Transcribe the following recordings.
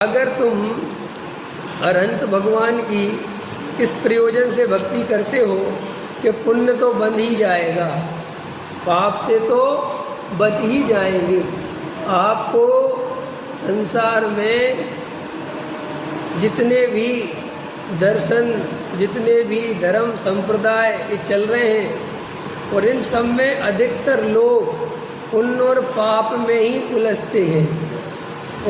अगर तुम अरहंत भगवान की इस प्रयोजन से भक्ति करते हो कि पुण्य तो बन ही जाएगा, पाप से तो बच ही जाएंगे। आपको संसार में जितने भी दर्शन, जितने भी धर्म संप्रदाय ये चल रहे हैं और इन सब में अधिकतर लोग पुण्य और पाप में ही उलझते हैं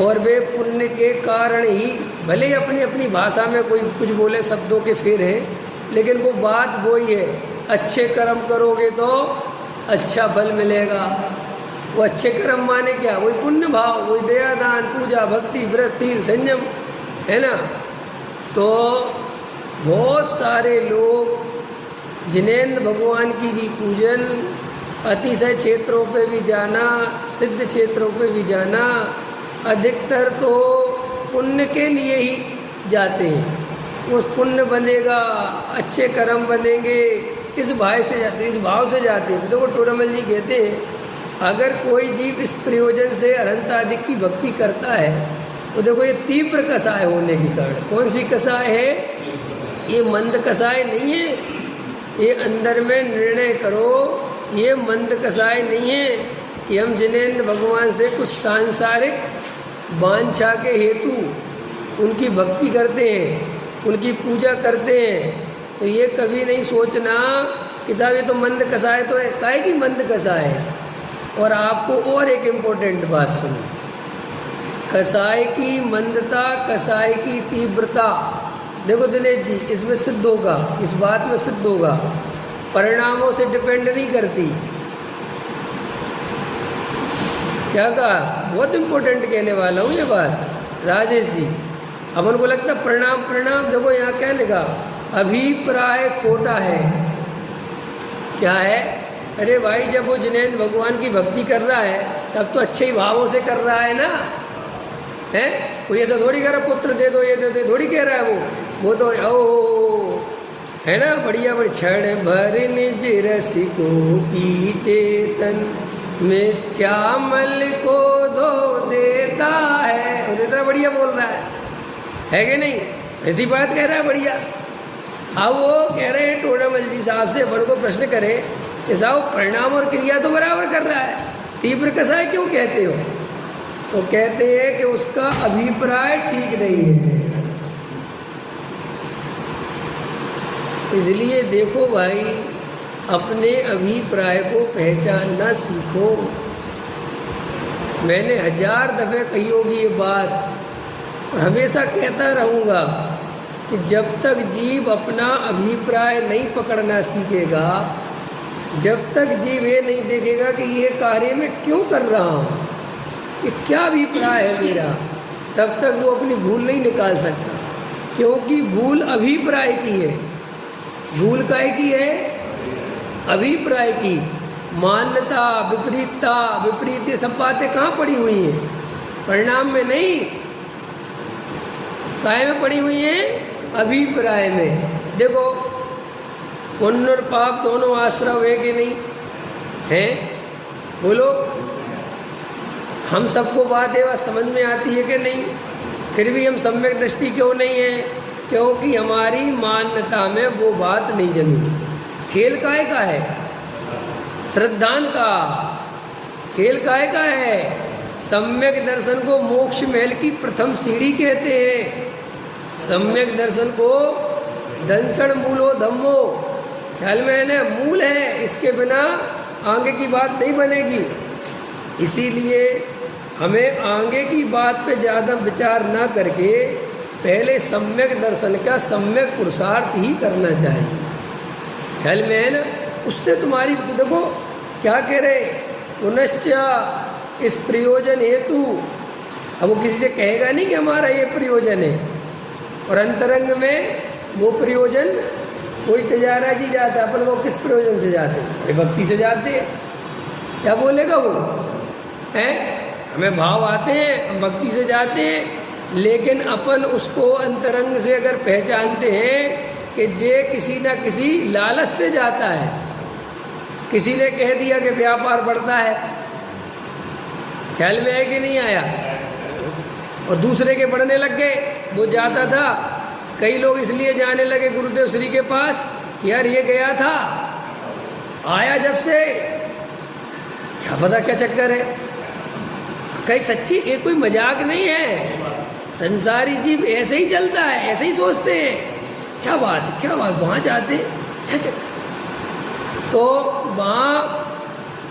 और वे पुण्य के कारण ही, भले ही अपनी अपनी भाषा में कोई कुछ बोले, शब्दों के फेर है, लेकिन वो बात वही है, अच्छे कर्म करोगे तो अच्छा फल मिलेगा। वो अच्छे कर्म माने क्या? वही पुण्य भाव, वही दया दान पूजा भक्ति व्रत शील संयम, है ना। तो बहुत सारे लोग जिनेंद्र भगवान की भी पूजन, अतिशय क्षेत्रों पे भी जाना, सिद्ध क्षेत्रों पे भी जाना, अधिकतर तो पुण्य के लिए ही जाते हैं। उस पुण्य बनेगा, अच्छे कर्म बनेंगे, इस भाव से जाते, इस भाव से जाते हैं। तो देखो टोडामल जी कहते हैं अगर कोई जीव इस प्रयोजन से अनंत आदि की भक्ति करता है तो देखो ये तीव्र कसाय होने के कारण, कौन सी कसाय है? ये मंद कसाय नहीं है। ये अंदर में निर्णय करो, ये मंद कसाय नहीं है कि हम जिनेंद्र भगवान से कुछ सांसारिक वांछा के हेतु उनकी भक्ति करते हैं, उनकी पूजा करते हैं। तो ये कभी नहीं सोचना कि साहब ये तो मंद कसाय तो है। काहे की मंद कसाय है? और आपको और एक इम्पोर्टेंट बात सुनो, कसाय की मंदता, कसाय की तीव्रता, देखो दिनेश जी इसमें सिद्ध होगा, इस बात में सिद्ध होगा, परिणामों से डिपेंड नहीं करती। क्या कहा? बहुत इम्पोर्टेंट कहने वाला हूँ ये बात राजेश जी। अपन को लगता परिणाम परिणाम, देखो यहाँ क्या लिखा, अभिप्राय खोटा है। क्या है? अरे भाई जब वो जिनेंद्र भगवान की भक्ति कर रहा है तब तो अच्छे ही भावों से कर रहा है ना, है? कोई ऐसा थोड़ी कह रहा पुत्र दे दो, ये दे दो, थोड़ी कह रहा है वो तो ओ है ना, बढ़िया बड़ी क्षण भर निज रस को पी चेतन मिथ्यामल को धो देता है, वो देता है, बढ़िया बोल रहा है कि नहीं? ऐसी बात कह रहा है बढ़िया। अब वो कह रहे हैं टोडामल जी साहब से अपन को प्रश्न करे कि साहब परिणाम और क्रिया तो बराबर कर रहा है, तीव्र कसाय क्यों कहते हो? तो कहते हैं कि उसका अभिप्राय ठीक नहीं है। इसलिए देखो भाई, अपने अभिप्राय को पहचानना सीखो। मैंने 1000 दफे कही होगी ये बात, और हमेशा कहता रहूँगा कि जब तक जीव अपना अभिप्राय नहीं पकड़ना सीखेगा, जब तक जीव ये नहीं देखेगा कि ये कार्य मैं क्यों कर रहा हूँ, ये क्या अभिप्राय है मेरा, तब तक वो अपनी भूल नहीं निकाल सकता। क्योंकि भूल अभिप्राय की है। भूल काहे की है? अभिप्राय की। मान्यता, विपरीतता, विपरीत, ये सब बातें कहाँ पड़ी हुई हैं? परिणाम में नहीं, काहे में पड़ी हुई हैं? अभिप्राय में। देखो पुण्य और पाप दोनों आश्रव है कि नहीं है? बोलो, हम सबको बात है समझ में आती है कि नहीं? फिर भी हम सम्यक दृष्टि क्यों नहीं है? क्योंकि हमारी मान्यता में वो बात नहीं जमी। खेल काहे का है? श्रद्धान का। खेल काहे का है? सम्यक दर्शन को मोक्ष महल की प्रथम सीढ़ी कहते हैं। सम्यक दर्शन को दंसण मूलो धम्मो, ख्याल में है ना, मूल है, इसके बिना आगे की बात नहीं बनेगी। इसीलिए हमें आगे की बात पे ज़्यादा विचार ना करके पहले सम्यक दर्शन का सम्यक पुरुषार्थ ही करना चाहिए। ख्याल में है ना? उससे तुम्हारी, तो देखो क्या कह रहे, पुनश्च इस प्रयोजन हेतु, अब वो किसी से कहेगा नहीं कि हमारा ये प्रयोजन है, और अंतरंग में वो प्रयोजन कोई तजारा जी जाता है, अपन को किस प्रयोजन से जाते हैं? भक्ति से जाते हैं। क्या बोलेगा वो? हैं? हमें भाव आते हैं, हम भक्ति से जाते हैं, लेकिन अपन उसको अंतरंग से अगर पहचानते हैं कि जे किसी ना किसी लालच से जाता है। किसी ने कह दिया कि व्यापार बढ़ता है, ख्याल में है कि नहीं आया? और दूसरे के पढ़ने लग गए। वो जाता था, कई लोग इसलिए जाने लगे गुरुदेव श्री के पास, यार ये गया था, आया जब से क्या पता क्या चक्कर है। कई सच्ची, ये कोई मजाक नहीं है, संसारी जीव ऐसे ही चलता है, ऐसे ही सोचते हैं, क्या बात है, क्या बात, वहाँ जाते क्या चक्कर। तो वहाँ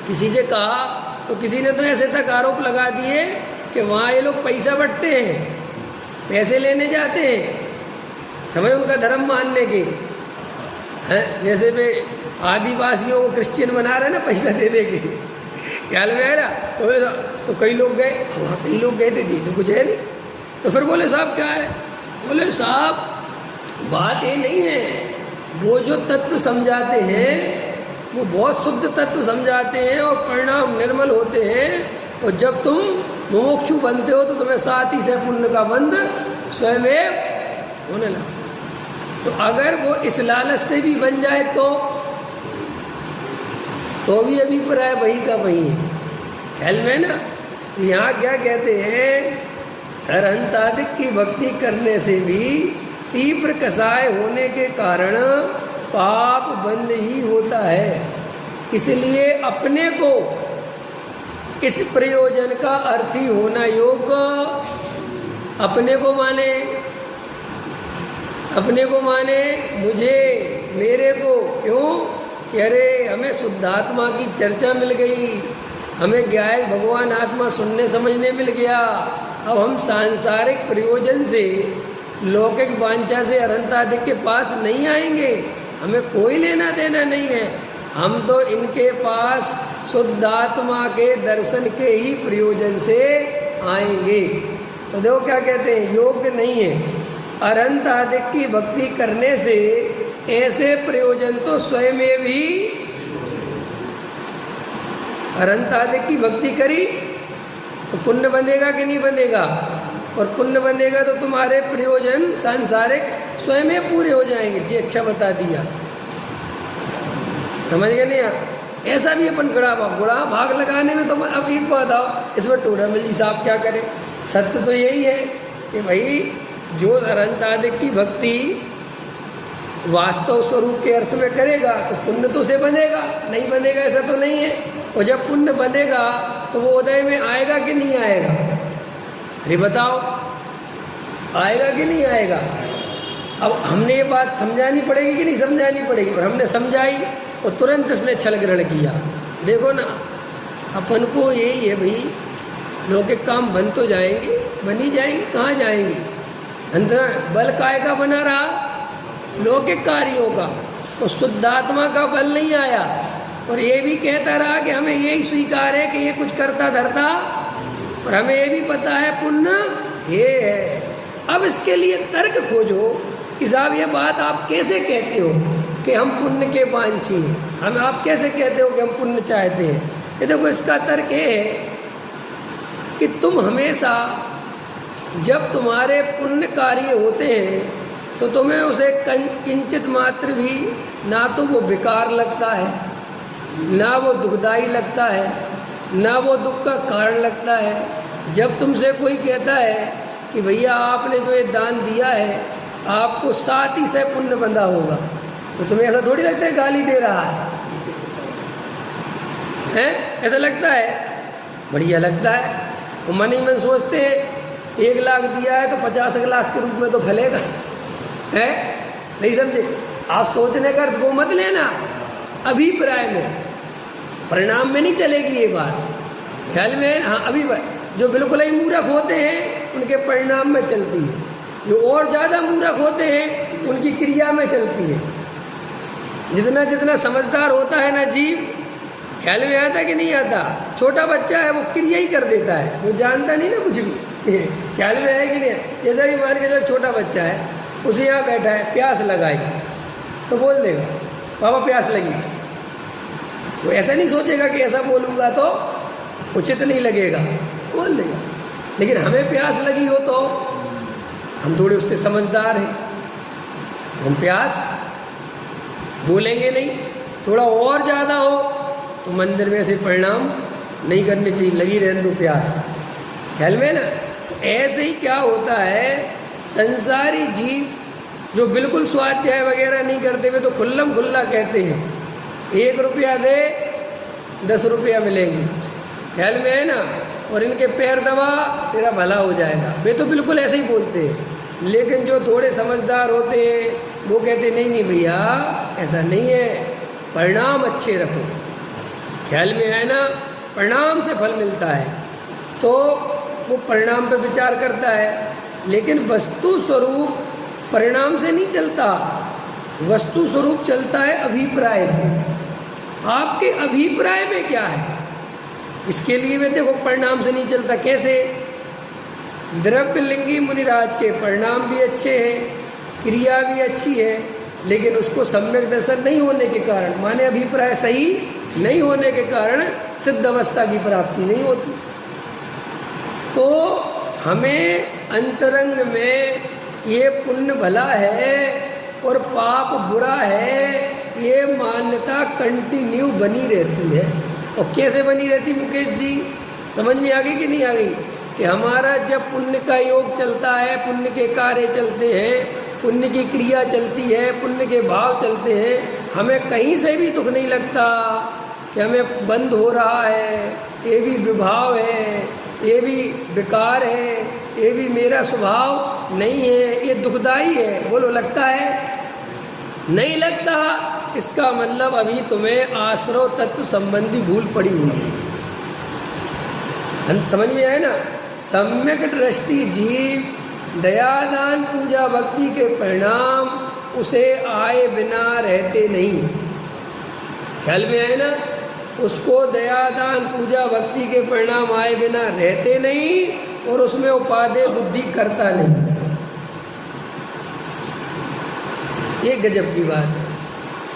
किसी से कहा तो किसी ने तो ऐसे तक आरोप लगा दिए कि वहाँ ये लोग पैसा बंटते हैं, पैसे लेने जाते हैं, समझ उनका धर्म मानने के हैं। जैसे वे आदिवासियों को क्रिश्चियन बना रहे हैं ना, पैसा दे देंगे, ख्याल में आया। तो कई लोग गए, वहाँ कई लोग गए थे, तो कुछ है नहीं। तो फिर बोले साहब क्या है, बोले साहब बात ये नहीं है, वो जो तत्व समझाते हैं वो बहुत शुद्ध तत्व समझाते हैं और परिणाम निर्मल होते हैं। और जब तुम मोक्षु बनते हो तो तुम्हें साथ ही से पुण्य का बंध स्वयं होने लगता। तो अगर वो इस लालच से भी बन जाए तो भी अभिप्राय वही का वही है, ख्याल में ना। यहाँ क्या कहते हैं, अरहंतादिक की भक्ति करने से भी तीव्र कसाय होने के कारण पाप बंद ही होता है। इसलिए अपने को इस प्रयोजन का अर्थी होना योग्य, अपने को माने मुझे, मेरे को, क्यों, अरे हमें शुद्धात्मा की चर्चा मिल गई, हमें ज्ञायक भगवान आत्मा सुनने समझने मिल गया। अब हम सांसारिक प्रयोजन से, लौकिक वांछा से अरहंतादिक के पास नहीं आएंगे, हमें कोई लेना देना नहीं है। हम तो इनके पास शुद्धात्मा के दर्शन के ही प्रयोजन से आएंगे। तो देखो क्या कहते हैं, योग्य नहीं है अरहंतादिक की भक्ति करने से, ऐसे प्रयोजन तो स्वयं में भी। अरहंतादिक की भक्ति करी तो पुण्य बंधेगा कि नहीं बंधेगा, और पुण्य बनेगा तो तुम्हारे प्रयोजन सांसारिक स्वयं में पूरे हो जाएंगे। जी अच्छा बता दिया, समझ गए नहीं। ऐसा भी अपन गुड़ा भाग लगाने में तो अब एक बात आओ, इसमें टोडा मिली साहब क्या करे। सत्य तो यही है कि भाई जो अरहंतादिक की भक्ति वास्तव स्वरूप के अर्थ में करेगा तो पुण्य तो से बनेगा, नहीं बनेगा ऐसा तो नहीं है। और जब पुण्य बनेगा तो वो उदय में आएगा कि नहीं आएगा, अरे बताओ, आएगा कि नहीं आएगा। अब हमने ये बात समझानी पड़ेगी कि नहीं समझानी पड़ेगी, और हमने समझाई और तुरंत इसने छल ग्रहण किया। देखो ना, अपन को यही है भाई, लौकिक काम बन तो जाएंगे, बनी जाएंगे, कहाँ जाएंगे। अंदर बल काय का बना रहा, लौकिक कार्यों का, और शुद्धात्मा का बल नहीं आया। और ये भी कहता रहा कि हमें यही स्वीकार है कि ये कुछ करता धरता, और हमें ये भी पता है पुण्य ये है। अब इसके लिए तर्क खोजो कि साहब ये बात आप कैसे कहते हो कि हम पुण्य के वांछी हैं, हम आप कैसे कहते हो कि हम पुण्य चाहते हैं। ये देखो इसका तर्क ये है कि तुम हमेशा जब तुम्हारे पुण्य कार्य होते हैं तो तुम्हें उसे किंचित मात्र भी ना तो वो बेकार लगता है, ना वो दुखदाई लगता है, ना वो दुख का कारण लगता है। जब तुमसे कोई कहता है कि भैया आपने जो ये दान दिया है आपको साथ ही से पुण्य बंधा होगा, तो तुम्हें ऐसा थोड़ी लगता है गाली दे रहा है? ऐसा लगता है? बढ़िया लगता है। वो मन ही मन सोचते हैं 1 लाख दिया है तो 50 लाख के रूप में तो फलेगा, है नहीं समझे। आप सोचने का अर्थ वो मत लेना, अभिप्राय में, परिणाम में नहीं चलेगी ये बात, ख्याल में। हाँ, अभिप्राय जो बिल्कुल ही मूर्ख होते हैं उनके परिणाम में चलती है, जो और ज़्यादा मूर्ख होते हैं उनकी क्रिया में चलती है। जितना जितना समझदार होता है ना जीव, ख्याल में आता कि नहीं आता। छोटा बच्चा है वो क्रिया ही कर देता है, वो जानता नहीं ना कुछ भी, ख्याल में है कि नहीं। जैसा भी मान के जो छोटा बच्चा है, उसे यहाँ बैठा है, प्यास लगाई तो बोल देगा पापा प्यास लगी। वो ऐसा नहीं सोचेगा कि ऐसा बोलूँगा तो उचित नहीं लगेगा, बोल देगा। लेकिन हमें प्यास लगी हो तो हम थोड़े उससे समझदार हैं, तो हम प्यास बोलेंगे नहीं। थोड़ा और ज़्यादा हो तो मंदिर में ऐसे परिणाम नहीं करने चाहिए, लगी रहने दो प्यास, ख्याल में ना। तो ऐसे ही क्या होता है, संसारी जीव जो बिल्कुल स्वाध्याय वगैरह नहीं करते हुए तो खुल्लम खुल्ला कहते हैं 1 रुपया दे 10 रुपया मिलेंगे, ख्याल में है ना, और इनके पैर दबा तेरा भला हो जाएगा, वे तो बिल्कुल ऐसे ही बोलते हैं। लेकिन जो थोड़े समझदार होते हैं वो कहते नहीं नहीं भैया ऐसा नहीं है, परिणाम अच्छे रखो, ख्याल में है ना, परिणाम से फल मिलता है, तो वो परिणाम पे विचार करता है। लेकिन वस्तु स्वरूप परिणाम से नहीं चलता, वस्तु स्वरूप चलता है अभिप्राय से। आपके अभिप्राय में क्या है, इसके लिए वे देखो परिणाम से नहीं चलता। कैसे? द्रव्यलिंगी मुनिराज के परिणाम भी अच्छे हैं, क्रिया भी अच्छी है, लेकिन उसको सम्यक दर्शन नहीं होने के कारण, माने अभिप्राय सही नहीं होने के कारण सिद्ध अवस्था की प्राप्ति नहीं होती। तो हमें अंतरंग में ये पुण्य भला है और पाप बुरा है, ये मान्यता कंटिन्यू बनी रहती है। और कैसे बनी रहती मुकेश जी, समझ में आ गई कि नहीं आ गई? कि हमारा जब पुण्य का योग चलता है, पुण्य के कार्य चलते हैं, पुण्य की क्रिया चलती है, पुण्य के भाव चलते हैं, हमें कहीं से भी दुख नहीं लगता कि हमें बंद हो रहा है, ये भी विभाव है, ये भी विकार है, ये भी मेरा स्वभाव नहीं है, ये दुखदाई है। बोलो लगता है? नहीं लगता। इसका मतलब अभी तुम्हें आश्रव तत्व संबंधी भूल पड़ी हुई है। समझ में आए ना? सम्यक दृष्टि जीव दयादान पूजा भक्ति के परिणाम उसे आए बिना रहते नहीं, ख्याल में आए ना? उसको दयादान पूजा भक्ति के परिणाम आए बिना रहते नहीं, और उसमें उपादेय बुद्धि करता नहीं। ये गजब की बात है,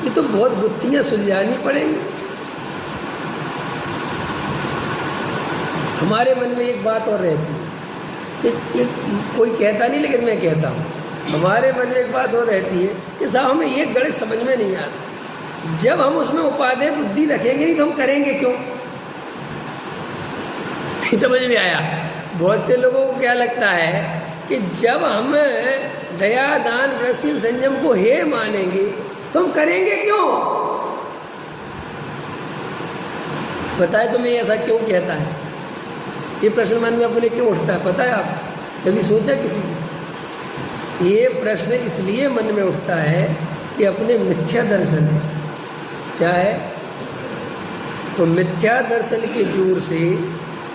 ये तो बहुत गुत्थियां सुलझानी पड़ेंगी। हमारे मन में एक बात और रहती है कि कोई कहता नहीं, लेकिन मैं कहता हूँ, हमारे मन में एक बात और रहती है कि साहब हमें ये गणित समझ में नहीं आता, जब हम उसमें उपादेय बुद्धि रखेंगे नहीं तो हम करेंगे क्यों? नहीं समझ में आया? बहुत से लोगों को क्या लगता है कि जब हम दया दान व्रतशील संयम को हे मानेंगे तो हम करेंगे क्यों? पता है तुम्हें ऐसा क्यों कहता है? ये प्रश्न मन में अपने क्यों उठता है पता है? आप कभी सोचा किसी ने? ये प्रश्न इसलिए मन में उठता है कि अपने मिथ्या दर्शन है। क्या है? तो मिथ्या दर्शन के जोर से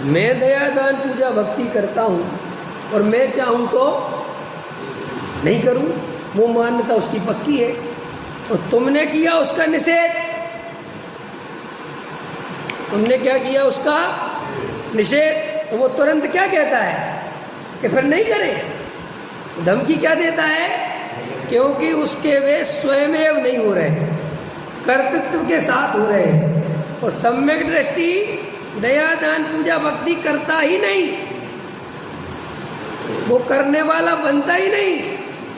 मैं दया दान पूजा भक्ति करता हूँ और मैं चाहूँ तो नहीं करूँ, वो मान्यता उसकी पक्की है, और तुमने किया उसका निषेध। तुमने क्या किया? उसका निषेध। तो वो तुरंत क्या कहता है कि फिर नहीं करें। धमकी क्या देता है? क्योंकि उसके वे स्वयमेव नहीं हो रहे, कर्तृत्व के साथ हो रहे हैं, और सम्यक दृष्टि दया दान पूजा भक्ति करता ही नहीं, वो करने वाला बनता ही नहीं,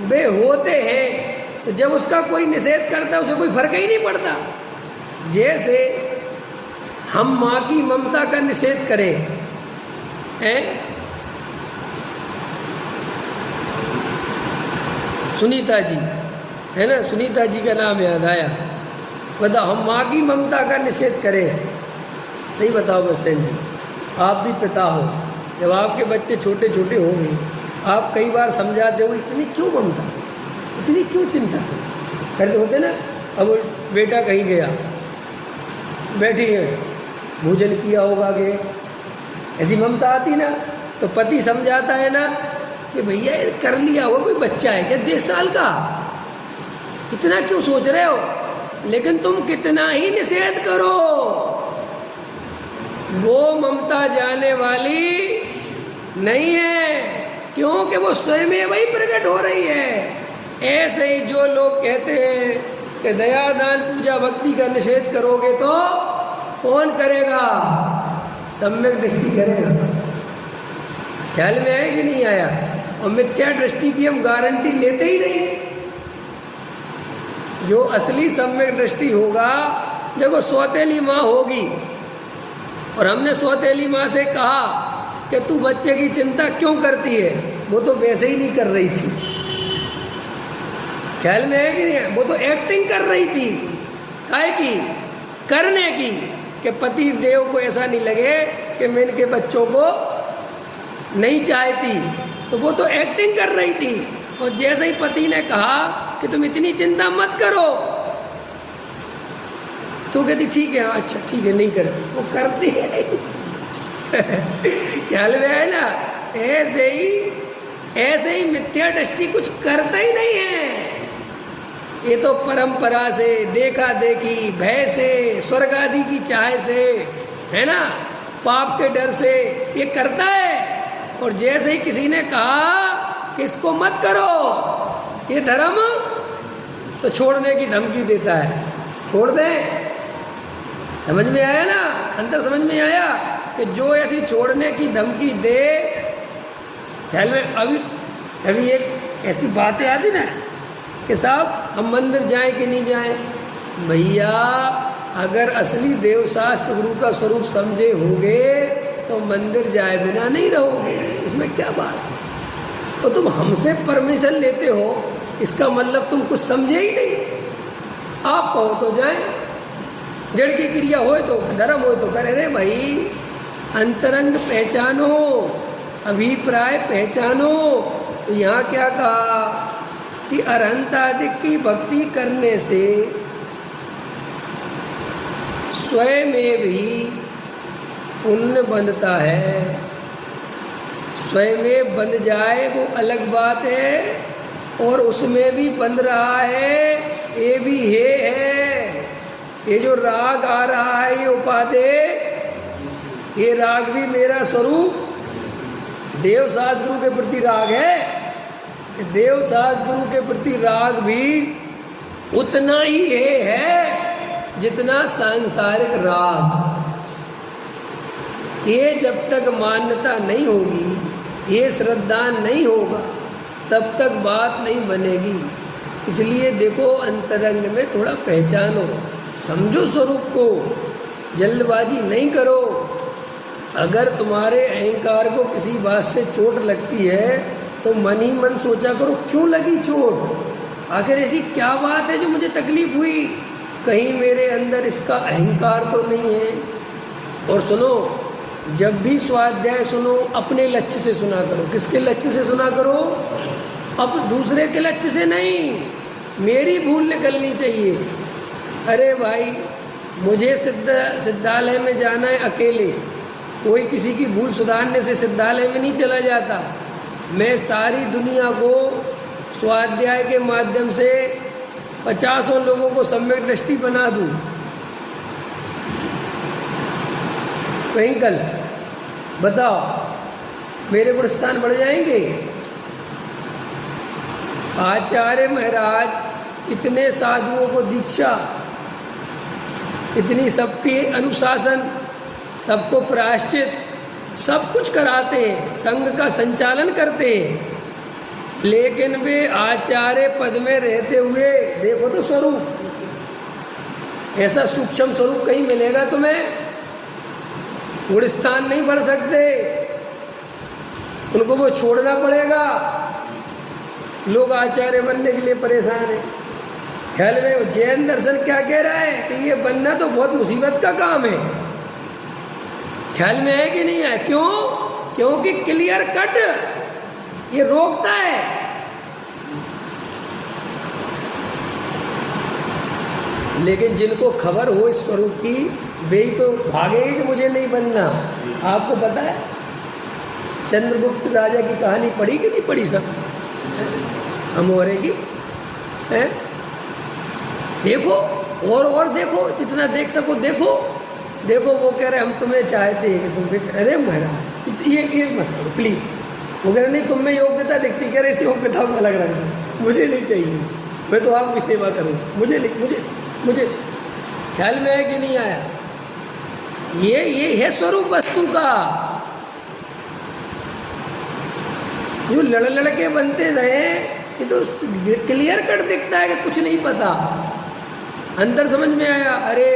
वे होते हैं। तो जब उसका कोई निषेध करता है उसे कोई फर्क ही नहीं पड़ता। जैसे हम माँ की ममता का निषेध करें, हैं? सुनीता जी है ना, सुनीता जी का नाम याद आया। बताओ, हम माँ की ममता का निषेध करें, सही बताओ बस्तेन जी, आप भी पिता हो, जब आपके बच्चे छोटे छोटे होंगे आप कई बार समझाते हो इतनी क्यों ममता, इतनी क्यों चिंता करते होते ना। अब बेटा कहीं गया, बैठी है, भोजन किया होगा कि ऐसी ममता आती ना, तो पति समझाता है ना कि भैया कर लिया होगा, कोई बच्चा है क्या 10 साल का, इतना क्यों सोच रहे हो। लेकिन तुम कितना ही निषेध करो, वो ममता जाने वाली नहीं है, क्योंकि वो स्वयं वही प्रकट हो रही है। ऐसे ही जो लोग कहते हैं कि दया दान पूजा भक्ति का निषेध करोगे तो कौन करेगा? सम्यक दृष्टि करेगा। ख्याल में आया कि नहीं आया? और मिथ्या दृष्टि की हम गारंटी लेते ही नहीं। जो असली सम्यक दृष्टि होगा, देखो सौतेली माँ होगी और हमने सौतेली माँ से कहा कि तू बच्चे की चिंता क्यों करती है, वो तो वैसे ही नहीं कर रही थी। ख्याल में है कि नहीं है? वो तो एक्टिंग कर रही थी। काहे की? करने की, कि पति देव को ऐसा नहीं लगे कि मैं इनके बच्चों को नहीं चाहती, तो वो तो एक्टिंग कर रही थी। और जैसे ही पति ने कहा कि तुम इतनी चिंता मत करो, तो कहती ठीक है, हाँ अच्छा ठीक है, नहीं करती। वो करती है। ख्याल में है ना? ऐसे ही मिथ्या दृष्टि कुछ करता ही नहीं है। ये तो परंपरा से, देखा देखी, भय से, स्वर्ग आदि की चाह से, है ना, पाप के डर से ये करता है। और जैसे ही किसी ने कहा कि इसको मत करो, ये धर्म, तो छोड़ने की धमकी देता है। छोड़ दे। समझ में आया ना? अंतर समझ में आया कि जो ऐसी छोड़ने की धमकी दे, ख्याल में अभी एक ऐसी बातें आती ना कि साहब हम मंदिर जाएं कि नहीं जाएं। भैया अगर असली देवशास्त्र गुरु का स्वरूप समझे होगे तो मंदिर जाए बिना नहीं रहोगे। इसमें क्या बात है? तो तुम हमसे परमिशन लेते हो, इसका मतलब तुम कुछ समझे ही नहीं। आप कहो तो जाए, जड़ की क्रिया हो तो धर्म हो तो करे। रे भाई, अंतरंग पहचानो, अभिप्राय पहचानो। तो यहाँ क्या कहा कि अरहंत आदि की भक्ति करने से स्वयं में भी पुण्य बनता है। स्वयं में बंध जाए वो अलग बात है, और उसमें भी बंध रहा है ये भी है। ये जो राग आ रहा है, ये उपादेय, ये राग भी मेरा स्वरूप देवशास्त्र गुरु के प्रति राग है। देवशास्त्र गुरु के प्रति राग भी उतना ही है जितना सांसारिक राग। ये जब तक मान्यता नहीं होगी, ये श्रद्धा नहीं होगा, तब तक बात नहीं बनेगी। इसलिए देखो, अंतरंग में थोड़ा पहचानो, समझो स्वरूप को, जल्दबाजी नहीं करो। अगर तुम्हारे अहंकार को किसी बात से चोट लगती है तो मन ही मन सोचा करो क्यों लगी चोट, आखिर ऐसी क्या बात है जो मुझे तकलीफ हुई, कहीं मेरे अंदर इसका अहंकार तो नहीं है। और सुनो, जब भी स्वाध्याय सुनो अपने लक्ष्य से सुना करो। किसके लक्ष्य से सुना करो? अब दूसरे के लक्ष्य से नहीं, मेरी भूल निकलनी चाहिए। अरे भाई, मुझे सिद्धालय में जाना है अकेले, कोई किसी की भूल सुधारने से सिद्धालय में नहीं चला जाता। मैं सारी दुनिया को स्वाध्याय के माध्यम से 50 लोगों को सम्यक दृष्टि बना दूं। ट्विंकल, बताओ, मेरे गुणस्थान बढ़ जाएंगे? आचार्य महाराज इतने साधुओं को दीक्षा, इतनी सबके अनुशासन, सबको प्रायश्चित, सब कुछ कराते हैं, संघ का संचालन करते हैं, लेकिन वे आचार्य पद में रहते हुए देखो तो स्वरूप, ऐसा सूक्ष्म स्वरूप कहीं मिलेगा तुम्हें? गुणस्थान नहीं बढ़ सकते, उनको वो छोड़ना पड़ेगा। लोग आचार्य बनने के लिए परेशान हैं। ख्याल में जैन दर्शन क्या कह रहा है कि ये बनना तो बहुत मुसीबत का काम है। ख्याल में है कि नहीं है? क्यों? क्योंकि क्लियर कट ये रोकता है। लेकिन जिनको खबर हो इस स्वरूप की, वे ही तो भागेंगे कि मुझे नहीं बनना। आपको पता है चंद्रगुप्त राजा की कहानी पढ़ी कि नहीं पढ़ी? सब अमोरे की है। देखो और देखो, जितना देख सको देखो। देखो वो कह रहे हम तुम्हें चाहते हैं कि तुम भी। अरे महाराज ये मत करो प्लीज। वो कह रहे नहीं, तुम में योग्यता दिखती, कह रहे इस योग्यता को अलग रख दो, मुझे नहीं चाहिए, मैं तो आपकी सेवा करूँगा, मुझे नहीं। ख्याल में है कि नहीं आया? ये है स्वरूप वस्तु का। जो लड़ के बनते रहे, ये तो क्लियर कट दिखता है कि कुछ नहीं पता। अंदर समझ में आया? अरे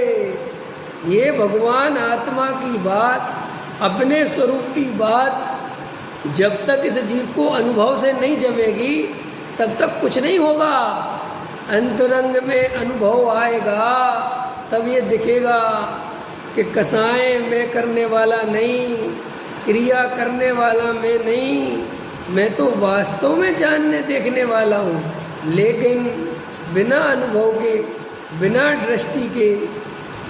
ये भगवान आत्मा की बात, अपने स्वरूप की बात जब तक इस जीव को अनुभव से नहीं जमेगी तब तक कुछ नहीं होगा। अंतरंग में अनुभव आएगा तब ये दिखेगा कि कसाएं मैं करने वाला नहीं, क्रिया करने वाला मैं नहीं, मैं तो वास्तव में जानने देखने वाला हूँ। लेकिन बिना अनुभव के, बिना दृष्टि के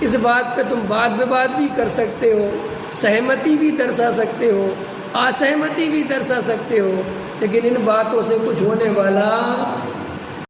इस बात पे तुम वाद विवाद भी कर सकते हो, सहमति भी दर्शा सकते हो, असहमति भी दर्शा सकते हो, लेकिन इन बातों से कुछ होने वाला